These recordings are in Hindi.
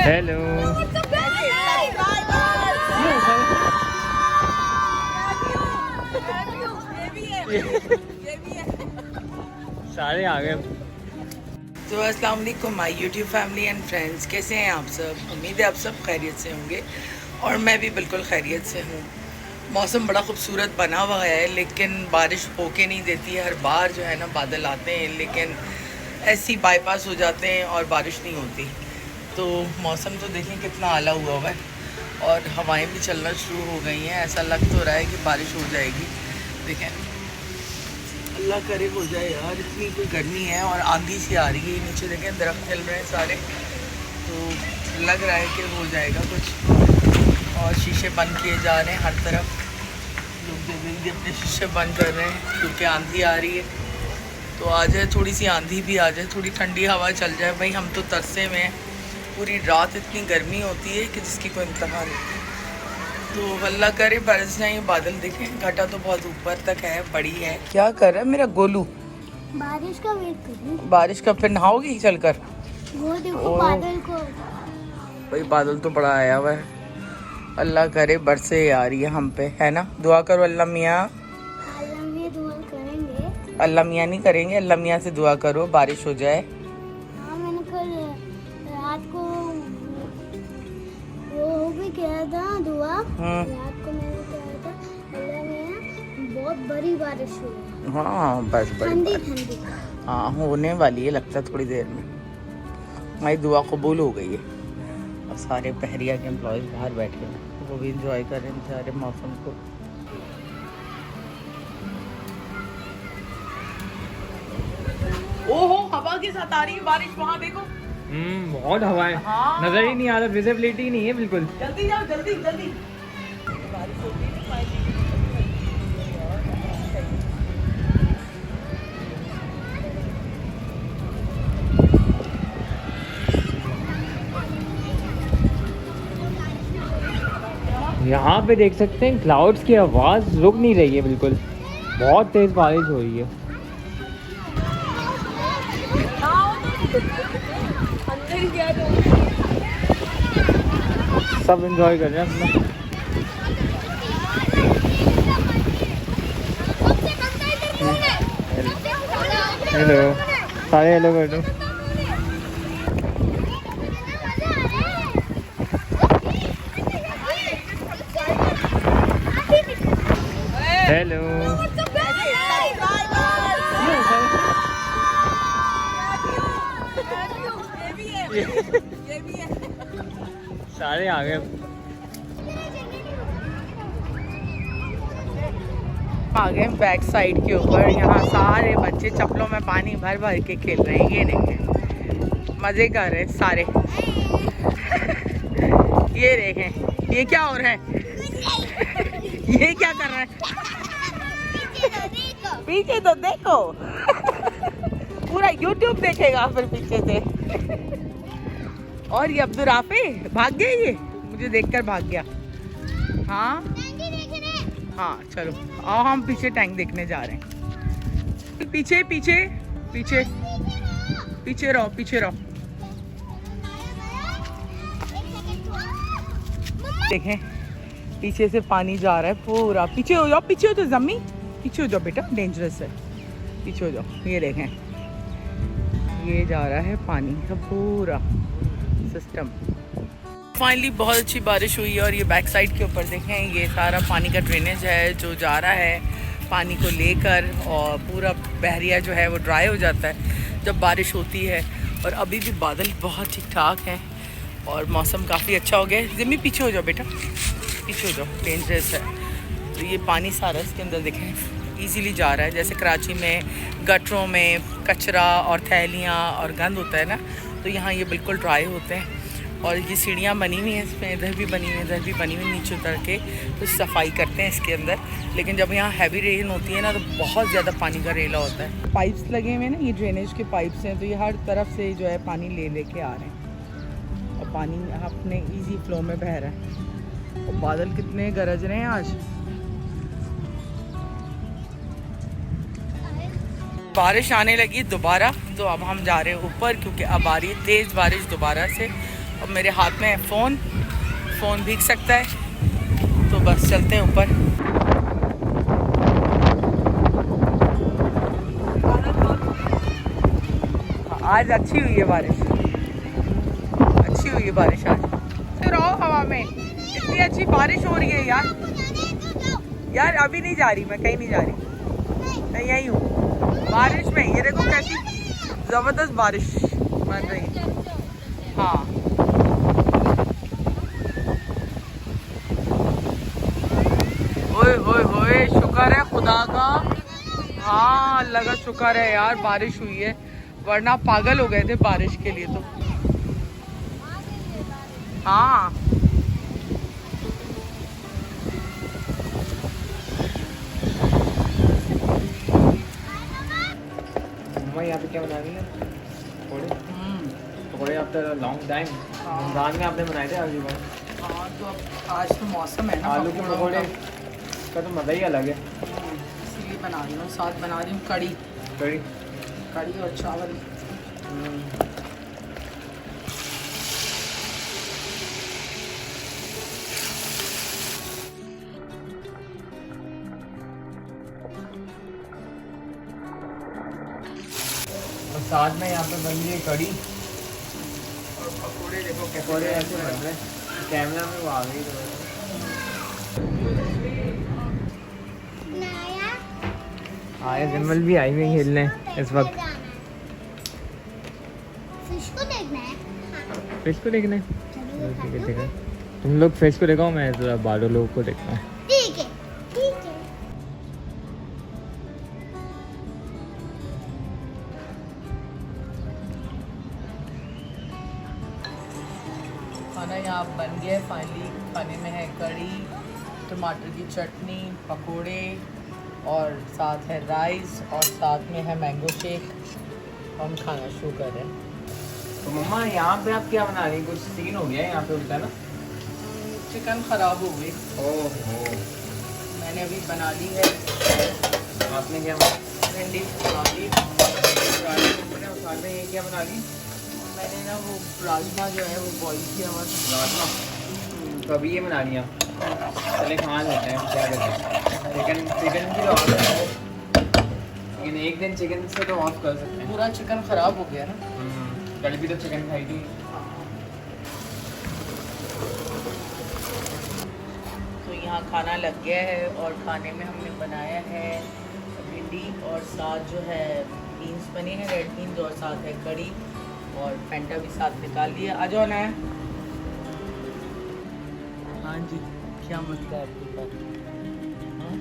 हेलो। सारे आ गए। तो अस्सलाम वालेकुम my YouTube family and friends, कैसे हैं आप सब? उम्मीद है आप सब खैरियत से होंगे और मैं भी बिल्कुल खैरियत से हूँ। मौसम बड़ा खूबसूरत बना हुआ है, लेकिन बारिश होके नहीं देती है। हर बार जो है ना बादल आते हैं, लेकिन ऐसी बाईपास हो जाते हैं और बारिश नहीं होती। तो मौसम तो देखें कितना आला हुआ है और हवाएं भी चलना शुरू हो गई हैं। ऐसा लग तो रहा है कि बारिश हो जाएगी। देखें, अल्लाह करे हो जाए यार। इतनी कोई गर्मी है और आंधी सी आ रही है। नीचे देखें दरख्त हिल रहे हैं सारे, तो लग रहा है कि हो जाएगा कुछ। और शीशे बंद किए जा रहे हैं हर तरफ। लोग जल्दी अपने शीशे बंद कर रहे हैं क्योंकि आंधी आ रही है। तो आ जाए, थोड़ी सी आंधी भी आ जाए, थोड़ी ठंडी हवा चल जाए। भाई हम तो तरसे में हैं। पूरी रात इतनी गर्मी होती है कि जिसकी कोई इंतहा नहीं। तो अल्लाह करे बरस जाए, बादल दिखें। घटा तो बहुत ऊपर तक है, बड़ी है। क्या कर रहा है मेरा गोलू? बारिश का वेट कर रही हूँ। बारिश का फिर नहाओगी चलकर? वो देखो बादल को। भाई बादल तो बड़ा आया हुआ है। अल्लाह करे बरसे यार ये हम पे, है ना? दुआ करो अल्लाह मियाँ। अल्लाह में दुआ करेंगे। अल्लाह मियाँ नहीं करेंगे, अल्लाह मियाँ से दुआ करो बारिश हो जाए। हाँ, मैंने कल रात को वो भी किया था दुआ। रात को मैंने किया था अल्लाह में बहुत बड़ी बारिश हुई। हाँ बस ठंडी बड़ी ठंडी। हाँ होने वाली है, लगता है थोड़ी देर में। हमारी दुआ कबूल हो गई है। और सारे बहरिया के एम्प्लॉयज़ बाहर बैठे हैं, वो भी इंजॉय कर रहे हैं सारे मौसम को। ओहो, हवा के साथ आ रही है बारिश। वहाँ देखो, बहुत हवा है। हाँ। नजर ही नहीं आ रहा, विजिबिलिटी नहीं है बिल्कुल। जल्दी जाओ, जल्दी जल्दी। बारिश होती है यहाँ पे देख सकते हैं क्लाउड्स की आवाज़ रुक नहीं रही है बिल्कुल। बहुत तेज बारिश हो रही है। सब एंजॉय कर रहे हैं अपना। हेलो, सारे हेलो कर दो। हेलो। सारे आ गए। आ गए बैक साइड के ऊपर। यहाँ सारे बच्चे चप्पलों में पानी भर भर के खेल रहे हैं। ये देखें, मजे कर रहे हैं सारे। ये देखें, ये क्या हो रहा है? ये क्या कर रहा है? पीछे तो देखो। पूरा YouTube देखेगा फिर पीछे से। और ये अब्दुल राफे भाग गया, ये मुझे देखकर भाग गया। हाँ हाँ, चलो आओ हम पीछे टैंक देखने जा रहे हैं। पीछे पीछे पीछे पीछे रहो, पीछे रहो। देखें, पीछे से पानी जा रहा है पूरा। पीछे हो जाओ, पीछे हो जाओ जम्मी, पीछे हो जाओ बेटा, डेंजरस है। पीछे हो जाओ। ये देखें, ये जा रहा है पानी का पूरा सिस्टम। फाइनली बहुत अच्छी बारिश हुई है और ये बैक साइड के ऊपर देखें, ये सारा पानी का ड्रेनेज है जो जा रहा है पानी को लेकर। और पूरा बहरिया जो है वो ड्राई हो जाता है जब बारिश होती है। और अभी भी बादल बहुत ठीक ठाक हैं और मौसम काफ़ी अच्छा हो गया है। जिम्मी पीछे हो जाओ बेटा, पीछे हो जाओ, डेंजरस है। तो ये पानी सारा इसके अंदर देखें इजीली जा रहा है। जैसे कराची में गटरों में कचरा और थैलियाँ और गंद होता है ना, तो यहाँ ये बिल्कुल ड्राई होते हैं। और ये सीढ़ियाँ बनी हुई हैं इसमें, इधर भी बनी हुई है, इधर भी बनी हुई, नीचे उतर के तो सफाई करते हैं इसके अंदर। लेकिन जब यहाँ हैवी रेन होती है ना तो बहुत ज़्यादा पानी का रेला होता है। पाइप्स लगे हुए हैं ना, ये ड्रेनेज के पाइप्स हैं, तो ये हर तरफ से जो है पानी ले लेके आ रहे हैं और पानी अपने ईजी फ्लो में बह रहा है। और बादल कितने गरज रहे हैं आज। बारिश आने लगी दोबारा, तो अब हम जा रहे हैं ऊपर क्योंकि अब आ रही है तेज़ बारिश दोबारा से। और मेरे हाथ में है फ़ोन भीग सकता है, तो बस चलते हैं ऊपर। आज अच्छी हुई है बारिश, अच्छी हुई है बारिश आज। तो रहो हवा में, इतनी अच्छी बारिश हो रही है यार। यार अभी नहीं जा रही, मैं कहीं नहीं जा रही, मैं यहीं हूँ बारिश में। ये देखो कैसी ज़बरदस्त बारिश बन रही है। हाँ ओए ओए ओए, शुक्र है खुदा का। हाँ अल्लाह का शुक्र है यार बारिश हुई है, वरना पागल हो गए थे बारिश के लिए तो। हाँ मम्मा यहाँ पे क्या बना रही है? पकौड़े। पकौड़े आफ्टर लॉन्ग टाइम रमजान में आपने बनाए थे अगली बार। हाँ तो अब आज तो मौसम है ना, आलू के पकौड़े का तो मज़ा ही अलग है। इसीलिए बना रही हूँ, साथ बना रही हूँ कड़ी कड़ी कड़ी और चावल। और साथ में यहाँ पे बन रही है कड़ी और पकौड़े देखो कैसे पकौड़े ऐसे बन रहे हैं। कैमरा में वो आ गई आया जमल भी आई हुई खेलने इस वक्त। फिश को देखना है। फिश को देखना है? चलो ठीक है ठीक है, तुम लोग फिश को देखो, मैं ज़रा बारह लोगों को देखना है। ठीक है ठीक है। खाना यहाँ बन गया है फाइनली। खाने में है कड़ी, टमाटर की चटनी, पकोड़े और साथ है राइस और साथ में है मैंगो शेक। हम खाना शुरू कर रहे हैं। तो मम्मा यहाँ पे आप क्या बना रही? कुछ सीन हो गया है यहाँ पे उल्टा ना? चिकन ख़राब हो गई, ओहो, मैंने अभी बना ली है। आपने क्या भिंडी बना ली, और साथ में ये क्या बना ली? मैंने ना वो राजमा जो है वो बॉईल किया हुआ था। राजमा। तो अभी ये बना लिया, चले खा लेते हैं, क्या कहते हैं। चिकन की तो ऑफ है, लेकिन एक दिन चिकन से तो ऑफ कर सकते हैं। पूरा चिकन ख़राब हो गया ना। कल भी तो चिकन खाई थी। तो यहाँ खाना लग गया है और खाने में हमने बनाया है भिंडी और साथ जो है बीन्स बने हैं, रेड बीन्स, और साथ है कड़ी और फैंटा भी साथ निकाल लिया। आ जाओ ना। हाँ जी, क्या मसला है आपके पास? हाँ?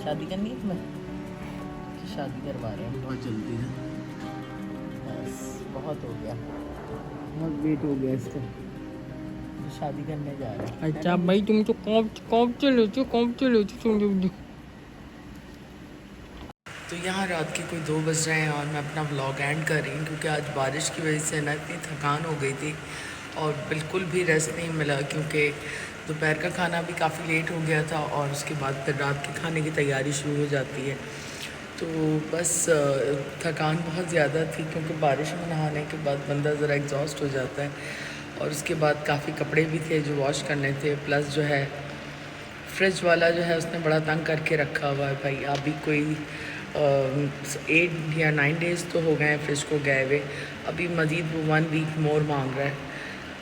शादी करनी है तुम्हें कि शादी करवा रहे हैं? बहुत जल्दी है, बस बहुत हो गया, बहुत वेट हो गया इसका। शादी करने जा रहे हैं। अच्छा भाई तुम तो कौन चलो तुम। तो यहाँ रात के कोई 2 बज रहे हैं और मैं अपना व्लॉग एंड कर रही हूँ, क्योंकि आज बारिश की वजह से ना इतनी थकान हो गई थी और बिल्कुल भी रेस्ट नहीं मिला, क्योंकि दोपहर का खाना भी काफ़ी लेट हो गया था और उसके बाद फिर रात के खाने की तैयारी शुरू हो जाती है। तो बस थकान बहुत ज़्यादा थी, क्योंकि बारिश में नहाने के बाद बंदा ज़रा एग्जॉस्ट हो जाता है। और उसके बाद काफ़ी कपड़े भी थे जो वॉश करने थे, प्लस जो है फ्रिज वाला जो है उसने बड़ा तंग करके रखा हुआ है भाई। अभी कोई 8 या 9 डेज़ तो हो गए हैं फ्रिज को गए हुए, अभी मज़ीद वो 1 वीक मोर मांग रहा है।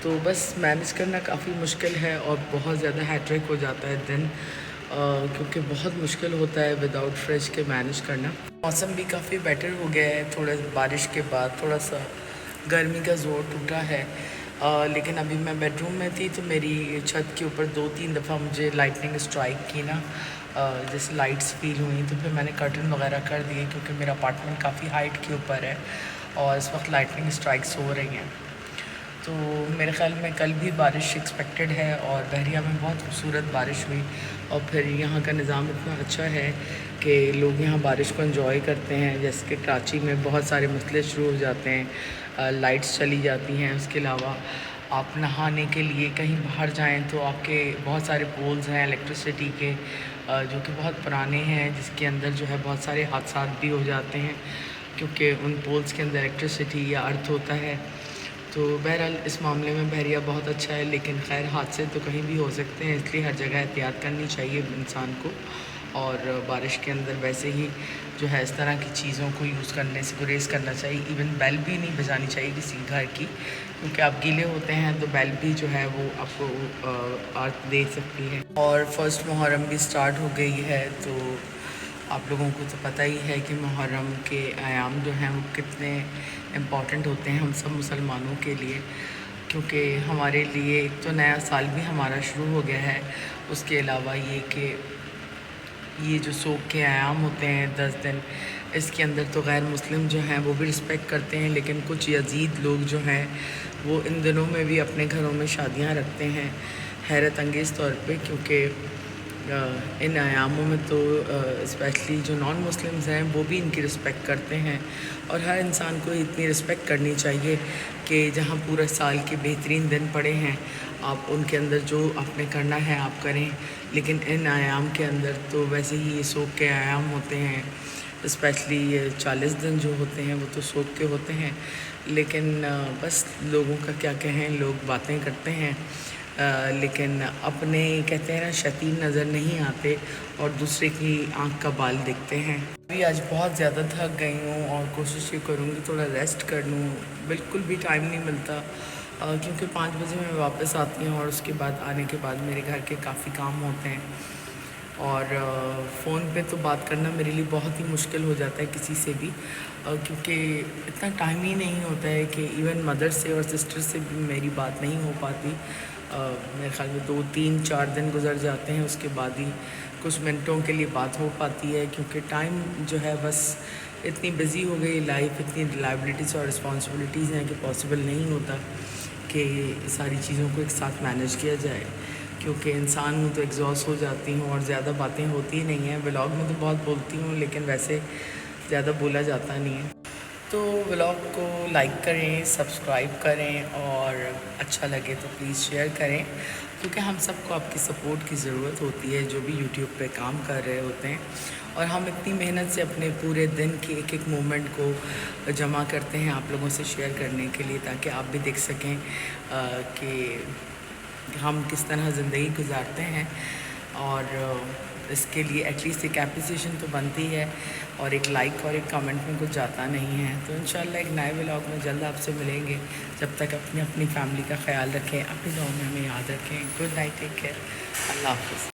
तो बस मैनेज करना काफ़ी मुश्किल है और बहुत ज़्यादा हैट्रिक हो जाता है दिन, क्योंकि बहुत मुश्किल होता है विदाउट फ्रिज के मैनेज करना। मौसम भी काफ़ी बेटर हो गया है, थोड़ा बारिश के बाद थोड़ा सा गर्मी का ज़ोर टूटा है। लेकिन अभी मैं बेडरूम में थी तो मेरी छत के ऊपर 2-3 दफ़ा मुझे लाइटनिंग स्ट्राइक की ना, जैसे लाइट्स फील हुई, तो फिर मैंने कर्टन वगैरह कर दिए, क्योंकि मेरा अपार्टमेंट काफ़ी हाइट के ऊपर है और इस वक्त लाइटनिंग स्ट्राइक्स हो रही हैं। तो मेरे ख़्याल में कल भी बारिश एक्सपेक्टेड है और बहरिया में बहुत खूबसूरत बारिश हुई। और फिर यहाँ का निज़ाम इतना अच्छा है कि लोग यहाँ बारिश को एंजॉय करते हैं। जैसे कि कराची में बहुत सारे मसले शुरू हो जाते हैं, लाइट्स चली जाती हैं, उसके अलावा आप नहाने के लिए कहीं बाहर जाएं तो आपके बहुत सारे पोल्स हैं इलेक्ट्रिसिटी के, जो कि बहुत पुराने हैं, जिसके अंदर जो है बहुत सारे हादसा भी हो जाते हैं, क्योंकि उन पोल्स के अंदर इलेक्ट्रिसिटी या अर्थ होता है। तो बहरहाल इस मामले में बहरिया बहुत अच्छा है, लेकिन खैर हादसे तो कहीं भी हो सकते हैं, इसलिए हर जगह एहतियात करनी चाहिए इंसान को। और बारिश के अंदर वैसे ही जो है इस तरह की चीज़ों को यूज़ करने से गुरेज करना चाहिए। इवन बेल भी नहीं बजानी चाहिए किसी घर की, क्योंकि आप गीले होते हैं तो बेल भी जो है वो आपको अर्थ दे सकती है। और फर्स्ट मुहर्रम भी स्टार्ट हो गई है, तो आप लोगों को तो पता ही है कि मुहर्रम के आयाम जो हैं वो कितने इम्पॉर्टेंट होते हैं हम सब मुसलमानों के लिए, क्योंकि हमारे लिए एक तो नया साल भी हमारा शुरू हो गया है। उसके अलावा ये जो सोग के आयाम होते हैं 10 दिन, इसके अंदर तो गैर मुस्लिम जो हैं वो भी रिस्पेक्ट करते हैं, लेकिन कुछ यजीद लोग जो हैं वो इन दिनों में भी अपने घरों में शादियां रखते हैं हैरत अंगेज़ तौर पे, क्योंकि इन आयामों में तो स्पेशली जो नॉन मुस्लिम्स हैं वो भी इनकी रिस्पेक्ट करते हैं। और हर इंसान को इतनी रिस्पेक्ट करनी चाहिए कि जहाँ पूरा साल के बेहतरीन दिन पड़े हैं, आप उनके अंदर जो आपने करना है आप करें, लेकिन इन आयाम के अंदर तो वैसे ही ये सोग के आयाम होते हैं। स्पेशली 40 दिन जो होते हैं वो तो सोग के होते हैं, लेकिन बस लोगों का क्या कहें, लोग बातें करते हैं लेकिन अपने कहते हैं ना शैतान नज़र नहीं आते और दूसरे की आंख का बाल देखते हैं। अभी आज बहुत ज़्यादा थक गई हूँ और कोशिश ये करूँगी थोड़ा रेस्ट कर लूँ, बिल्कुल भी टाइम नहीं मिलता क्योंकि 5 बजे मैं वापस आती हूँ और उसके बाद आने के बाद मेरे घर के काफ़ी काम होते हैं और फ़ोन पे तो बात करना मेरे लिए बहुत ही मुश्किल हो जाता है किसी से भी, क्योंकि इतना टाइम ही नहीं होता है कि इवन मदर से और सिस्टर से भी मेरी बात नहीं हो पाती। मेरे ख़्याल में 2, 3, 4 दिन गुजर जाते हैं, उसके बाद ही कुछ मिनटों के लिए बात हो पाती है, क्योंकि टाइम जो है बस इतनी बिज़ी हो गई लाइफ, इतनी लाइबिलिटीज़ और रिस्पॉन्सिबिलिटीज़ हैं कि पॉसिबल नहीं होता कि सारी चीज़ों को एक साथ मैनेज किया जाए, क्योंकि इंसान में तो एग्जॉस्ट हो जाती हूँ और ज़्यादा बातें होती नहीं हैं। व्लॉग में तो बहुत बोलती हूँ लेकिन वैसे ज़्यादा बोला जाता नहीं है। तो व्लॉग को लाइक करें, सब्सक्राइब करें और अच्छा लगे तो प्लीज़ शेयर करें, क्योंकि हम सबको आपकी सपोर्ट की ज़रूरत होती है जो भी यूट्यूब पे काम कर रहे होते हैं। और हम इतनी मेहनत से अपने पूरे दिन के एक एक मोमेंट को जमा करते हैं आप लोगों से शेयर करने के लिए, ताकि आप भी देख सकें कि हम किस तरह ज़िंदगी गुजारते हैं। और इसके लिए एटलीस्ट एक एप्रिसिएशन तो बनती है और एक लाइक और एक कमेंट में कुछ जाता नहीं है। तो इंशाल्लाह एक नए व्लॉग में जल्द आपसे मिलेंगे। जब तक अपनी फैमिली का ख्याल रखें, अपनी दुआओं में हमें याद रखें। गुड नाइट, टेक केयर, अल्लाह हाफ़िज़।